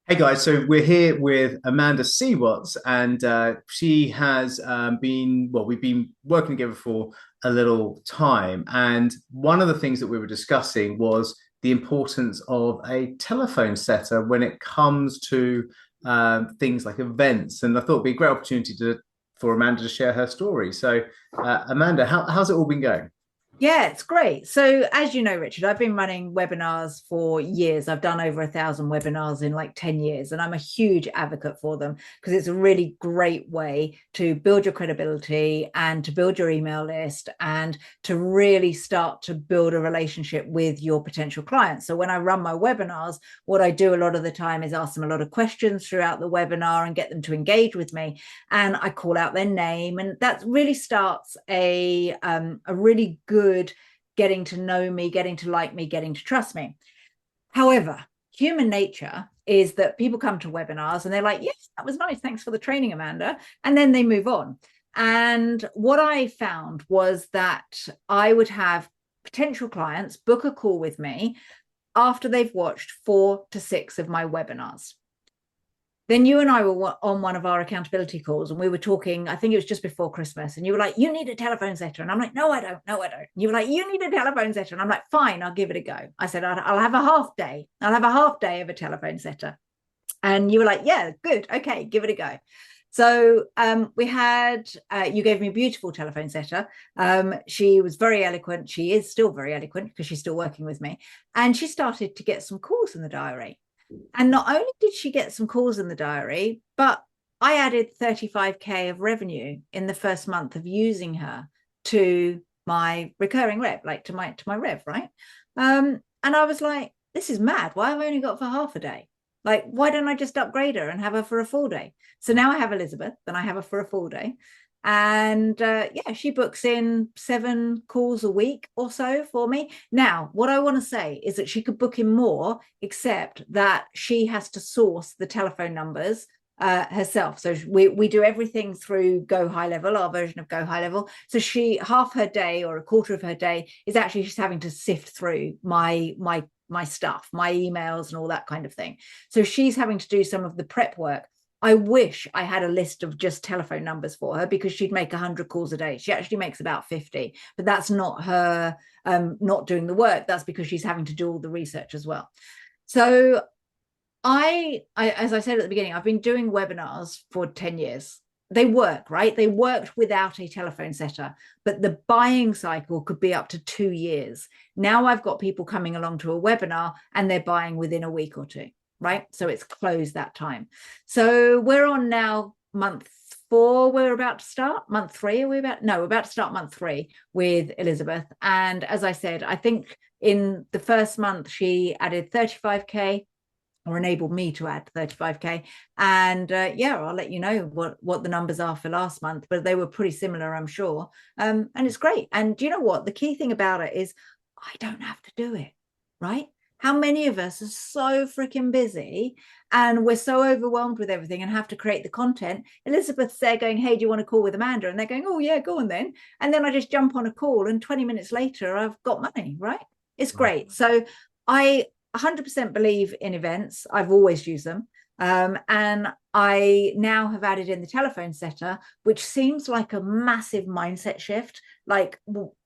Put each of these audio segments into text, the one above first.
Hey guys, so we're here with Amanda Seawatts, and she has we've been working together for a little time. And one of the things that we were discussing was the importance of a telephone setter when it comes to things like events. And I thought it'd be a great opportunity for Amanda to share her story. So, Amanda, how's it all been going? Yeah, it's great. So, as you know, Richard, I've been running webinars for years. I've done over 1,000 webinars in like 10 years, and I'm a huge advocate for them because it's a really great way to build your credibility and to build your email list and to really start to build a relationship with your potential clients. So, when I run my webinars, what I do a lot of the time is ask them a lot of questions throughout the webinar and get them to engage with me. And I call out their name, and that really starts a really good getting to know me, getting to like me, getting to trust me. However, human nature is that people come to webinars and they're like, yes, that was nice. Thanks for the training, Amanda. And then they move on. And what I found was that I would have potential clients book a call with me after they've watched 4 to 6 of my webinars. Then you and I were on one of our accountability calls and we were talking, I think it was just before Christmas, and you were like, you need a telephone setter. And I'm like, no, I don't. No, I don't. And you were like, you need a telephone setter. And I'm like, fine, I'll give it a go. I said, I'll have a half day. I'll have a half day of a telephone setter. And you were like, yeah, good. Okay, give it a go. So you gave me a beautiful telephone setter. She was very eloquent. She is still very eloquent because she's still working with me. And she started to get some calls in the diary. And not only did she get some calls in the diary, but I added 35K of revenue in the first month of using her to my recurring rev, like to my rev, right? And I was like, this is mad. Why have I only got for half a day? Like, why don't I just upgrade her and have her for a full day? So now I have Elizabeth, then I have her for a full day. And yeah, she books in 7 calls a week or so for me. Now, what I want to say is that she could book in more, except that she has to source the telephone numbers herself. So we do everything through Go High Level, our version of Go High Level. So she half her day or a quarter of her day is actually just having to sift through my stuff, my emails and all that kind of thing. So she's having to do some of the prep work. I wish I had a list of just telephone numbers for her because she'd make 100 calls a day. She actually makes about 50, but that's not her not doing the work. That's because she's having to do all the research as well. So as I said at the beginning, I've been doing webinars for 10 years. They work, right? They worked without a telephone setter, but the buying cycle could be up to 2 years. Now I've got people coming along to a webinar and they're buying within a week or two, right? So it's closed that time. So we're on now month 4. We're about to start month 3. Are we about? No, we're about to start month 3 with Elizabeth. And as I said, I think in the first month, she added 35K or enabled me to add 35K. And yeah, I'll let you know what the numbers are for last month, but they were pretty similar, I'm sure. And it's great. And do you know what? The key thing about it is I don't have to do it, right? How many of us are so freaking busy and we're so overwhelmed with everything and have to create the content? Elizabeth's there going, hey, do you want to call with Amanda? And they're going, oh, yeah, go on then. And then I just jump on a call and 20 minutes later, I've got money, right? It's great. So I 100% believe in events. I've always used them. And I now have added in the telephone setter, which seems like a massive mindset shift. Like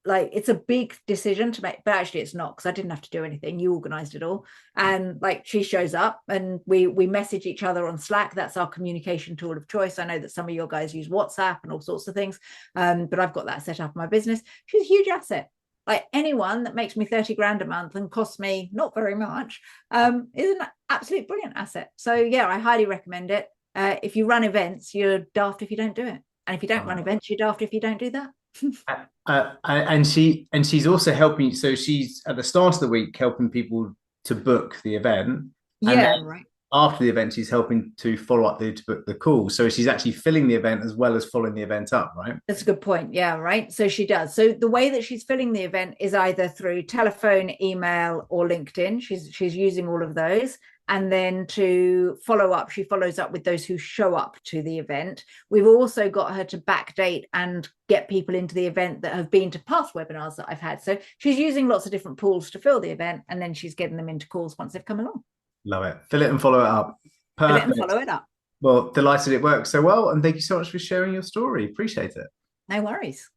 it's a big decision to make, but actually it's not because I didn't have to do anything. You organized it all. And like she shows up and we message each other on Slack. That's our communication tool of choice. I know that some of your guys use WhatsApp and all sorts of things. But I've got that set up in my business. She's a huge asset. Like anyone that makes me 30 grand a month and costs me not very much is an absolute brilliant asset. So yeah, I highly recommend it. If you run events, you're daft if you don't do it. And if you don't run Wow. events, you're daft if you don't do that. And she's also helping. So she's at the start of the week helping people to book the event, and then Yeah, right. after the event, she's helping to follow up to book the call. So she's actually filling the event as well as following the event up, right? That's a good point. Yeah, right. So she does. So the way that she's filling the event is either through telephone, email, or LinkedIn. She's using all of those. And then to follow up, she follows up with those who show up to the event. We've also got her to backdate and get people into the event that have been to past webinars that I've had. So she's using lots of different pools to fill the event, and then she's getting them into calls once they've come along. Love it. Fill it and follow it up. Fill it and Perfect. follow it up. Well, delighted it worked so well. And thank you so much for sharing your story. Appreciate it. No worries.